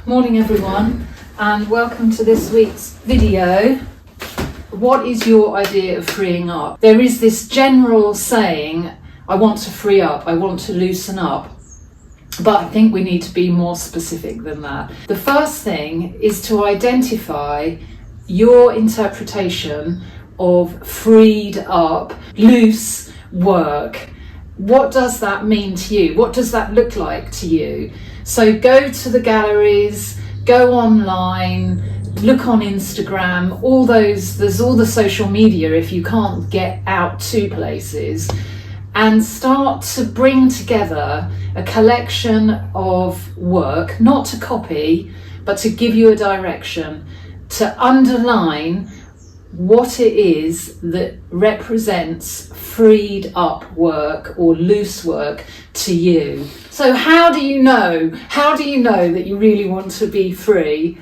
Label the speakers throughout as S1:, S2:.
S1: Morning everyone, and welcome to this week's video. What is your idea of freeing up? There is this general saying, I want to free up, I want to loosen up, but I think we need to be more specific than that. The first thing is to identify your interpretation of freed up, loose work. What does that mean to you? What does that look like to you? So go to the galleries, go online, look on Instagram, there's all the social media if you can't get out to places, and start to bring together a collection of work, not to copy, but to give you a direction, to underline what it is that represents freed up work or loose work to you. So how do you know that you really want to be free?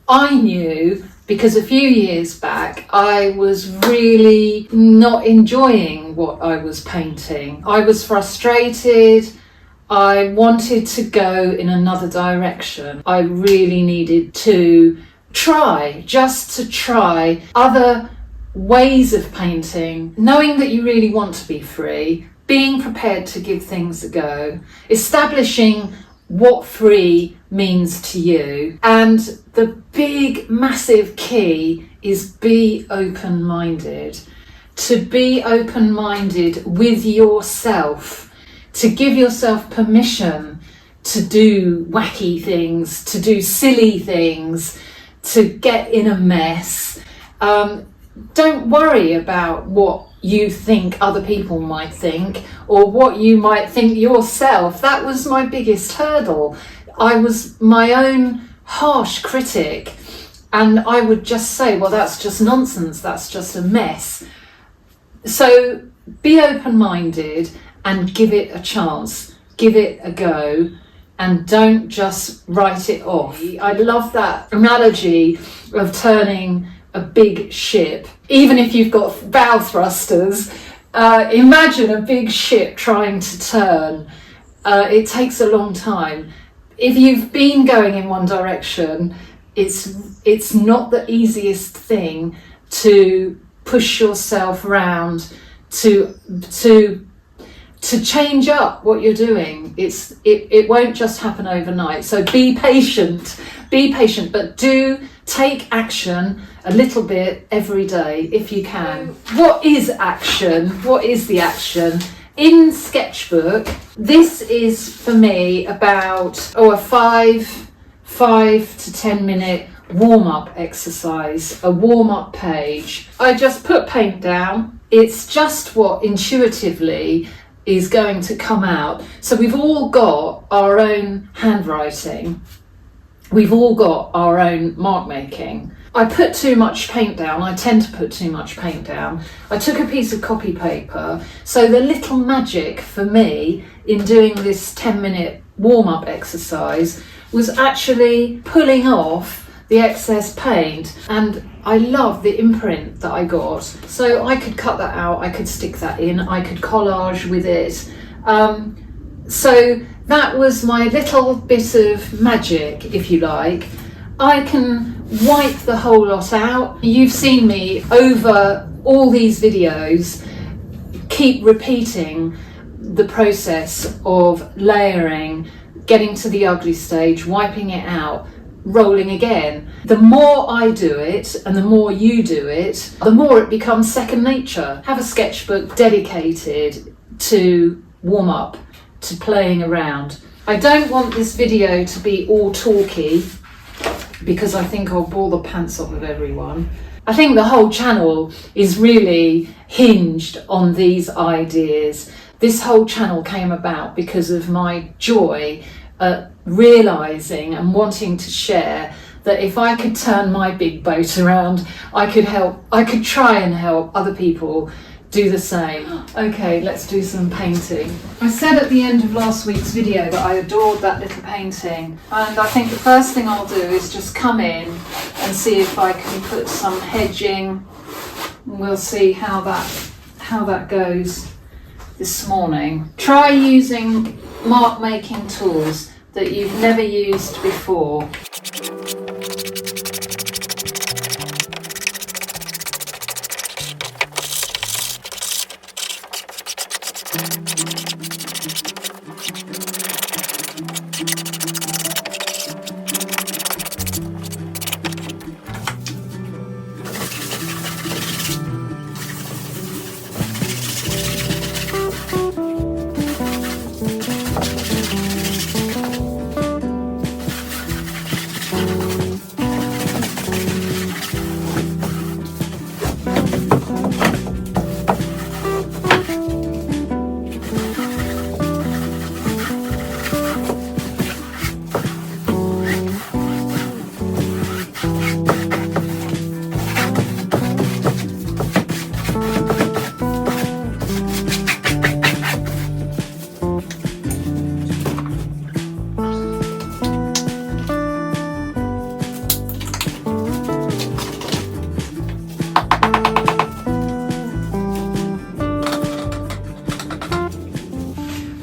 S1: I knew because a few years back I was really not enjoying what I was painting. I was frustrated. I wanted to go in another direction. I really needed to try other ways of painting, knowing that you really want to be free, being prepared to give things a go, establishing what free means to you. And the big, massive key is be open-minded. To be open-minded with yourself, to give yourself permission to do wacky things, to do silly things, to get in a mess. Don't worry about what you think other people might think or what you might think yourself. That was my biggest hurdle. I was my own harsh critic, and I would just say, well, that's just nonsense, that's just a mess. So be open-minded and give it a chance, give it a go, and don't just write it off. I love that analogy of turning a big ship. Even if you've got bow thrusters, imagine a big ship trying to turn. It takes a long time. If you've been going in one direction, it's not the easiest thing to push yourself around, to change up what you're doing. It won't just happen overnight. So be patient, but do take action a little bit every day if you can. What is action? What is the action? In Sketchbook, this is for me about a 5 to 10 minute warm-up exercise, a warm-up page. I just put paint down. It's just what intuitively is going to come out. So we've all got our own handwriting. We've all got our own mark making. I put too much paint down. I tend to put too much paint down. I took a piece of copy paper. So the little magic for me in doing this 10-minute warm-up exercise was actually pulling off the excess paint, and I love the imprint that I got. So I could cut that out, I could stick that in, I could collage with it. So that was my little bit of magic, if you like. I can wipe the whole lot out. You've seen me over all these videos keep repeating the process of layering, getting to the ugly stage, wiping it out, rolling again. The more I do it and the more you do it, the more it becomes second nature. Have a sketchbook dedicated to warm up, to playing around. I don't want this video to be all talky because I think I'll bore the pants off of everyone. I think the whole channel is really hinged on these ideas. This whole channel came about because of my joy at realising and wanting to share that if I could turn my big boat around, I could try and help other people do the same. Okay, let's do some painting. I said at the end of last week's video that I adored that little painting, and I think the first thing I'll do is just come in and see if I can put some hedging. We'll see how that goes this morning. Try using mark making tools. that you've never used before.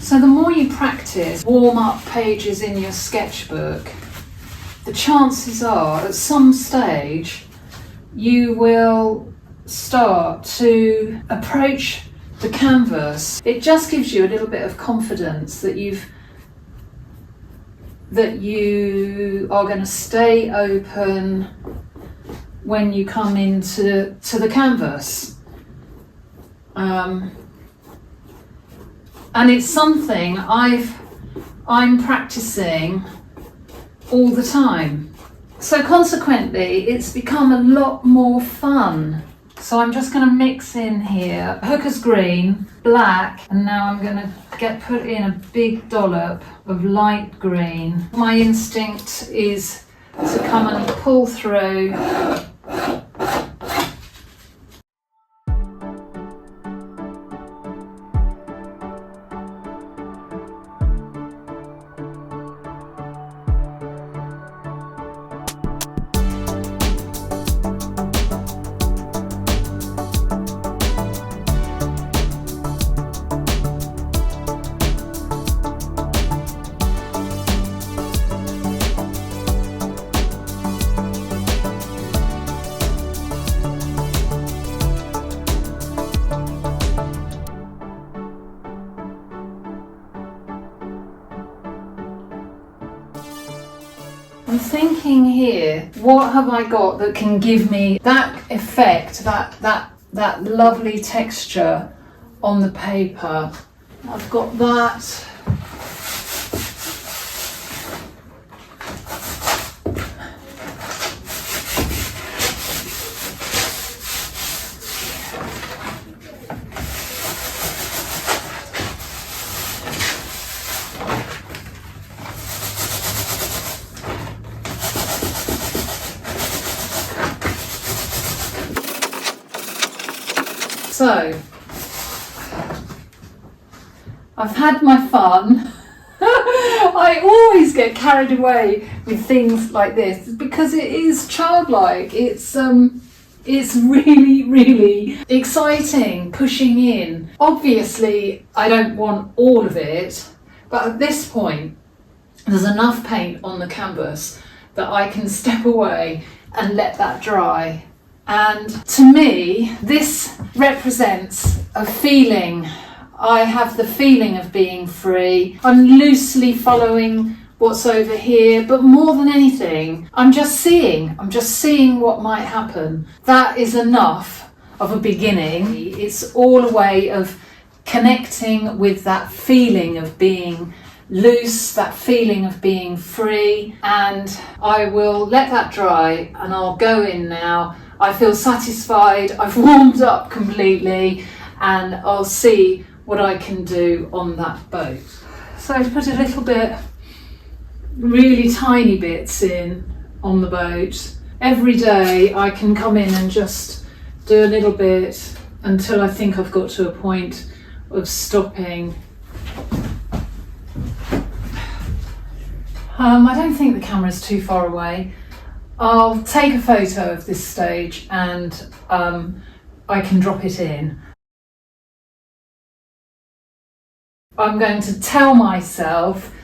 S1: So the more you practice warm-up pages in your sketchbook, the chances are at some stage you will start to approach the canvas. It just gives you a little bit of confidence that you are going to stay open when you come into the canvas. And it's something I'm practicing all the time. So consequently, it's become a lot more fun. So I'm just going to mix in here Hooker's green, black, and now I'm going to put in a big dollop of light green. My instinct is to come and pull through. I'm thinking here, what have I got that can give me that effect, that lovely texture on the paper? I've got that. So, I've had my fun. I always get carried away with things like this because it is childlike. It's really, really exciting, pushing in. Obviously, I don't want all of it, but at this point, there's enough paint on the canvas that I can step away and let that dry. And to me, this represents a feeling. I have the feeling of being free. I'm loosely following what's over here, but more than anything, I'm just seeing what might happen. That is enough of a beginning. It's all a way of connecting with that feeling of being loose, that feeling of being free, and I will let that dry and I'll go in now. I feel satisfied, I've warmed up completely, and I'll see what I can do on that boat. So I've put a little bit, really tiny bits in on the boat. Every day I can come in and just do a little bit until I think I've got to a point of stopping. I don't think the camera's too far away. I'll take a photo of this stage and I can drop it in. I'm going to tell myself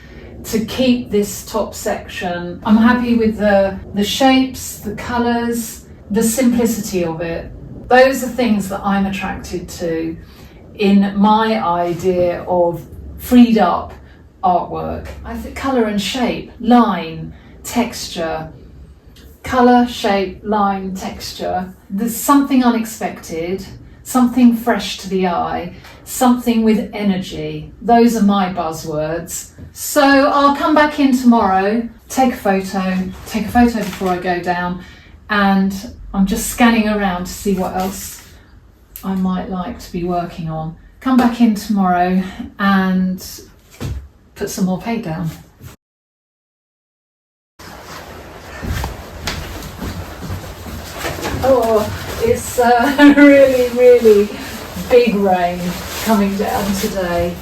S1: to keep this top section. I'm happy with the shapes, the colours, the simplicity of it. Those are things that I'm attracted to in my idea of freed up artwork. I think colour and shape, line, texture. Colour, shape, line, texture. There's something unexpected, something fresh to the eye, something with energy. Those are my buzzwords. So I'll come back in tomorrow, take a photo before I go down, and I'm just scanning around to see what else I might like to be working on. Come back in tomorrow and put some more paint down. Oh, it's really, really big rain coming down today.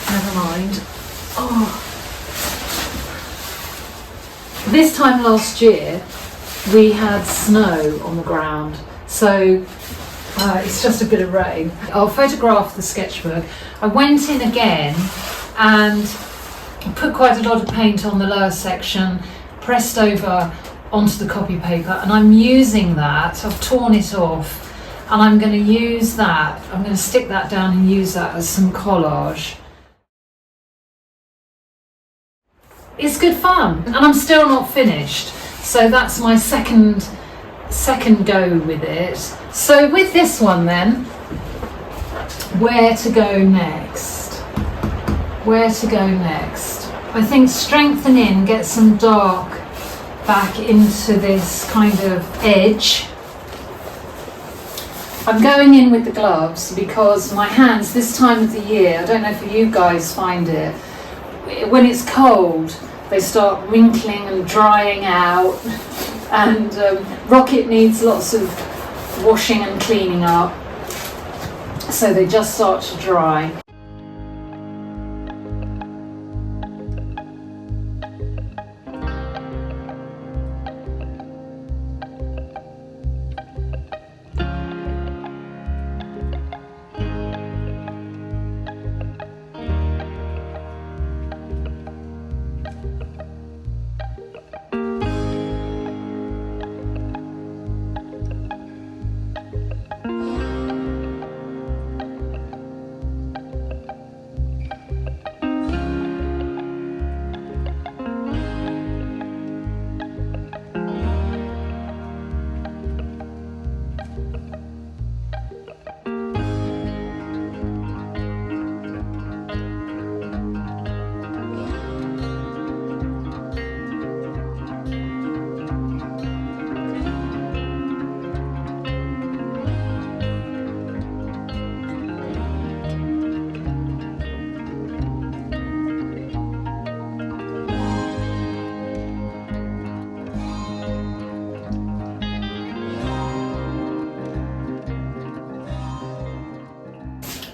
S1: Never mind. Oh. This time last year, we had snow on the ground, so it's just a bit of rain. I'll photograph the sketchbook. I went in again and put quite a lot of paint on the lower section, pressed over onto the copy paper, and I'm using that. I've torn it off and I'm going to use that. I'm going to stick that down and use that as some collage. It's good fun, and I'm still not finished, so that's my second go with it. So with this one then, where to go next? Where to go next? I think strengthen in, get some dark back into this kind of edge. I'm going in with the gloves because my hands this time of the year, I don't know if you guys find it, when it's cold they start wrinkling and drying out, and Rocket needs lots of washing and cleaning up, so they just start to dry.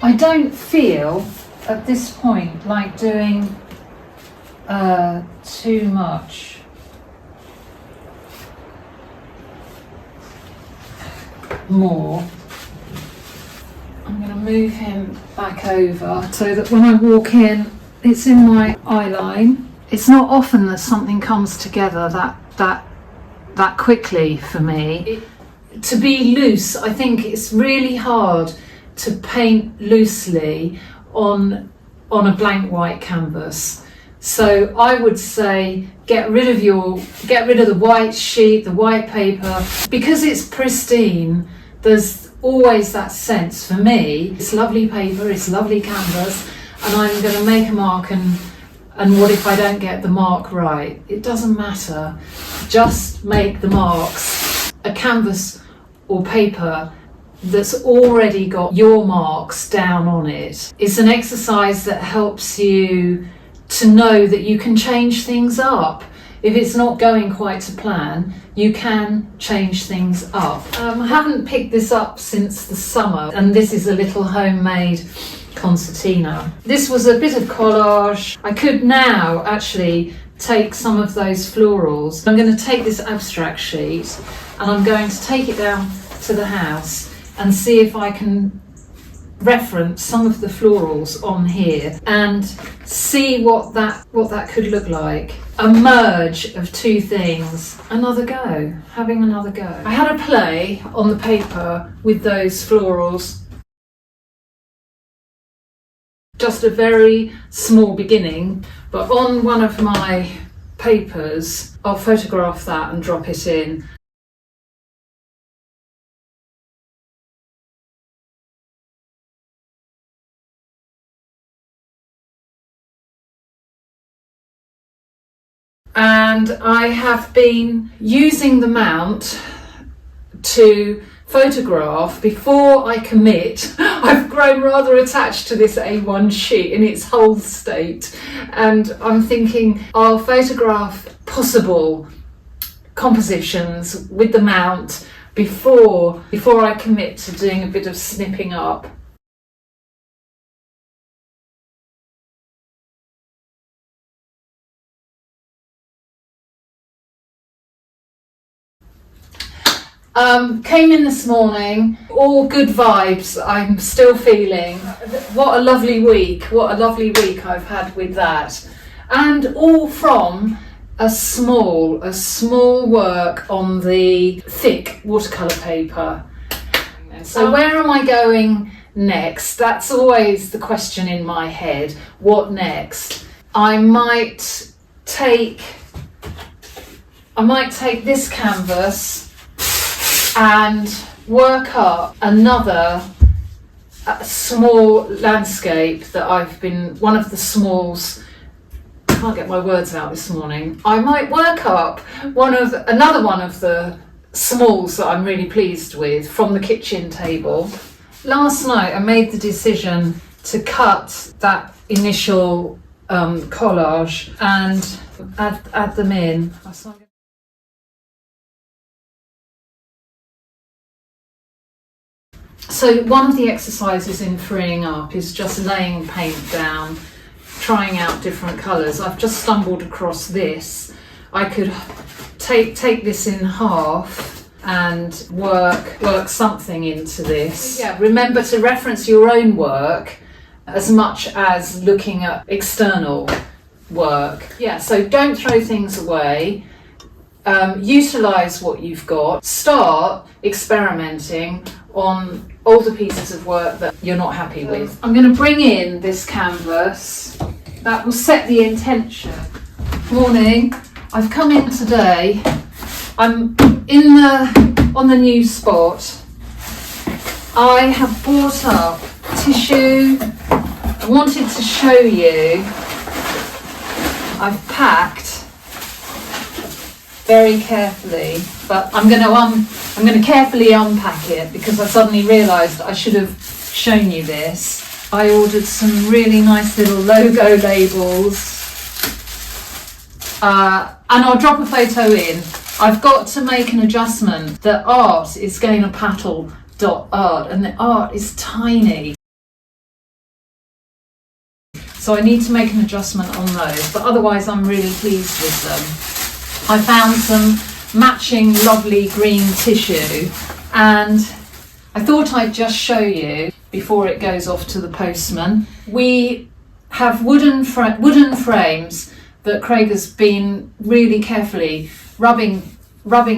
S1: I don't feel at this point like doing too much. More. I'm going to move him back over so that when I walk in, it's in my eye line. It's not often that something comes together that quickly for me. To be loose, I think it's really hard to paint loosely on a blank white canvas. So I would say get rid of the white sheet, the white paper, because it's pristine. There's always that sense for me. It's lovely paper, it's lovely canvas, and I'm going to make a mark, and what if I don't get the mark right? It doesn't matter. Just make the marks. A canvas or paper that's already got your marks down on it. It's an exercise that helps you to know that you can change things up. If it's not going quite to plan, you can change things up. I haven't picked this up since the summer, and this is a little homemade concertina. This was a bit of collage. I could now actually take some of those florals. I'm going to take this abstract sheet and I'm going to take it down to the house and see if I can reference some of the florals on here and see what that could look like. A merge of two things. Another go, having another go. I had a play on the paper with those florals. Just a very small beginning, but on one of my papers, I'll photograph that and drop it in. And I have been using the mount to photograph before I commit. I've grown rather attached to this A1 sheet in its whole state, and I'm thinking I'll photograph possible compositions with the mount before I commit to doing a bit of snipping up. Came in this morning, all good vibes. I'm still feeling. What a lovely week I've had with that. And all from a small work on the thick watercolour paper. So where am I going next? That's always the question in my head. What next? I might take this canvas and work up another small landscape that I've been, one of the smalls, I can't get my words out this morning. I might work up another one of the smalls that I'm really pleased with from the kitchen table. Last night I made the decision to cut that initial collage and add them in. So one of the exercises in freeing up is just laying paint down, trying out different colours. I've just stumbled across this. I could take this in half and work something into this. Yeah, remember to reference your own work as much as looking at external work. Yeah, so don't throw things away. Utilise what you've got. Start experimenting on older pieces of work that you're not happy with. I'm going to bring in this canvas. That will set the intention. Morning. I've come in today. I'm on the new spot. I have bought up tissue. I wanted to show you. I've packed very carefully, but I'm going to carefully unpack it because I suddenly realised I should have shown you this. I ordered some really nice little logo labels, and I'll drop a photo in. I've got to make an adjustment. The art is gainapaddle.art and the art is tiny, so I need to make an adjustment on those, but otherwise I'm really pleased with them. I found some matching lovely green tissue and I thought I'd just show you before it goes off to the postman. We have wooden frames that Craig has been really carefully rubbing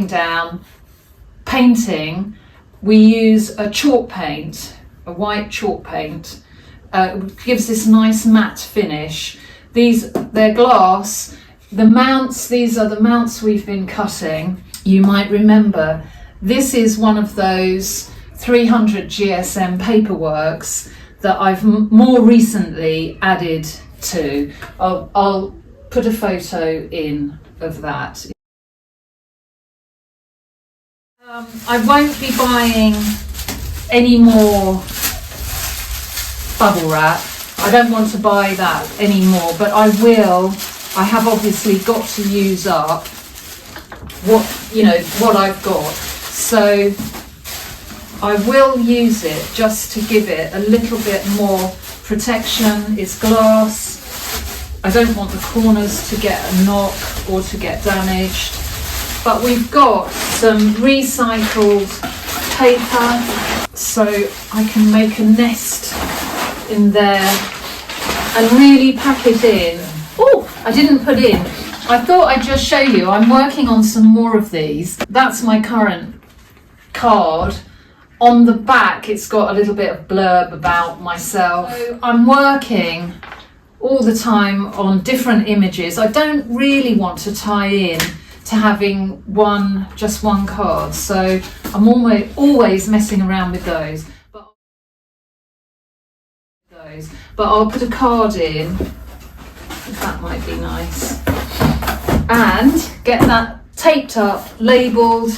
S1: down, painting. We use a chalk paint, a white chalk paint. It gives this nice matte finish. They're glass. The mounts, these are the mounts we've been cutting. You might remember this is one of those 300 GSM paperworks that I've more recently added to. I'll put a photo in of that. I won't be buying any more bubble wrap. I don't want to buy that anymore, but I will. I have obviously got to use up what I've got, so I will use it just to give it a little bit more protection. It's glass. I don't want the corners to get a knock or to get damaged, but we've got some recycled paper, so I can make a nest in there and really pack it in. Oh, I didn't put in. I thought I'd just show you. I'm working on some more of these. That's my current card. On the back, it's got a little bit of blurb about myself. So I'm working all the time on different images. I don't really want to tie in to having just one card, so I'm always messing around with those. But I'll put a card in, if that might be nice, and get that taped up, labelled,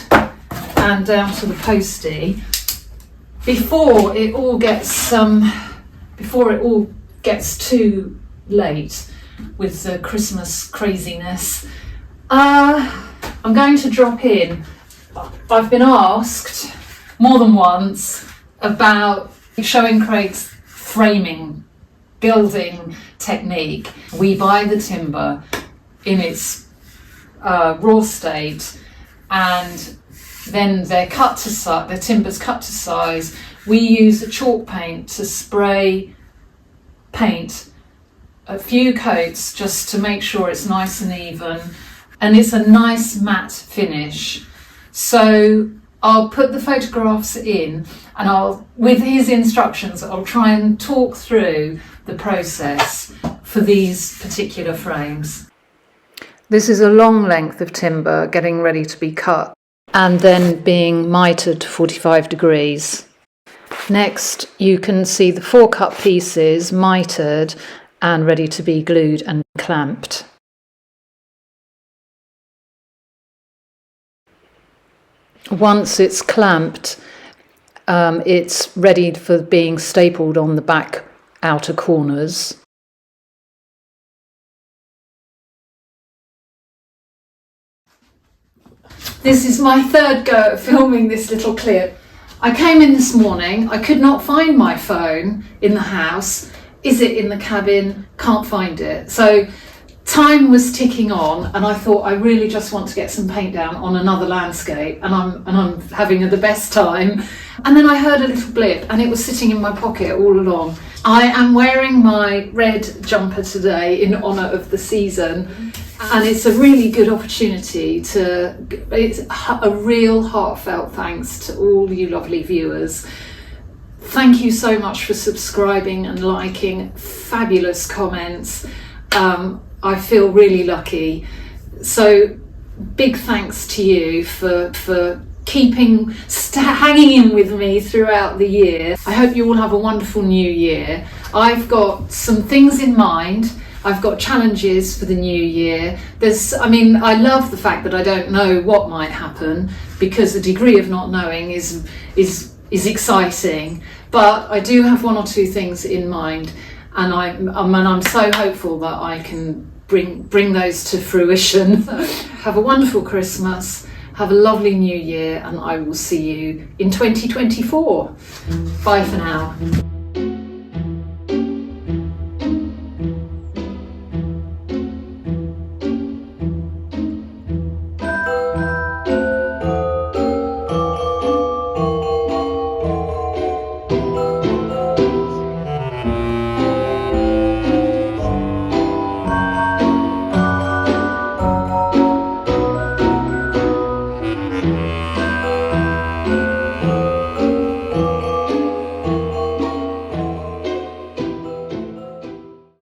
S1: and down to the postie before it all gets too late with the Christmas craziness. I'm going to drop in. I've been asked more than once about showing Craig's framing, building technique. We buy the timber in its raw state, and then they're cut to size. The timber's cut to size. We use a chalk paint to spray paint a few coats just to make sure it's nice and even, and it's a nice matte finish. So I'll put the photographs in, and with his instructions, I'll try and talk through the process for these particular frames. This is a long length of timber getting ready to be cut and then being mitered to 45 degrees. Next, you can see the 4 cut pieces mitered and ready to be glued and clamped. Once it's clamped, it's ready for being stapled on the back outer corners. This is my third go at filming this little clip. I came in this morning, I could not find my phone in the house. Is it in the cabin? Can't find it. So time was ticking on, and I thought I really just want to get some paint down on another landscape, and I'm having the best time. And then I heard a little blip, and it was sitting in my pocket all along. I am wearing my red jumper today in honour of the season, and it's a really good opportunity it's a real heartfelt thanks to all you lovely viewers. Thank you so much for subscribing and liking, fabulous comments. I feel really lucky. So big thanks to you for hanging in with me throughout the year. I hope you all have a wonderful new year. I've got some things in mind. I've got challenges for the new year. I love the fact that I don't know what might happen, because the degree of not knowing is exciting. But I do have 1 or 2 things in mind, and I'm so hopeful that I can bring those to fruition. So, have a wonderful Christmas, have a lovely new year, and I will see you in 2024. Bye for now.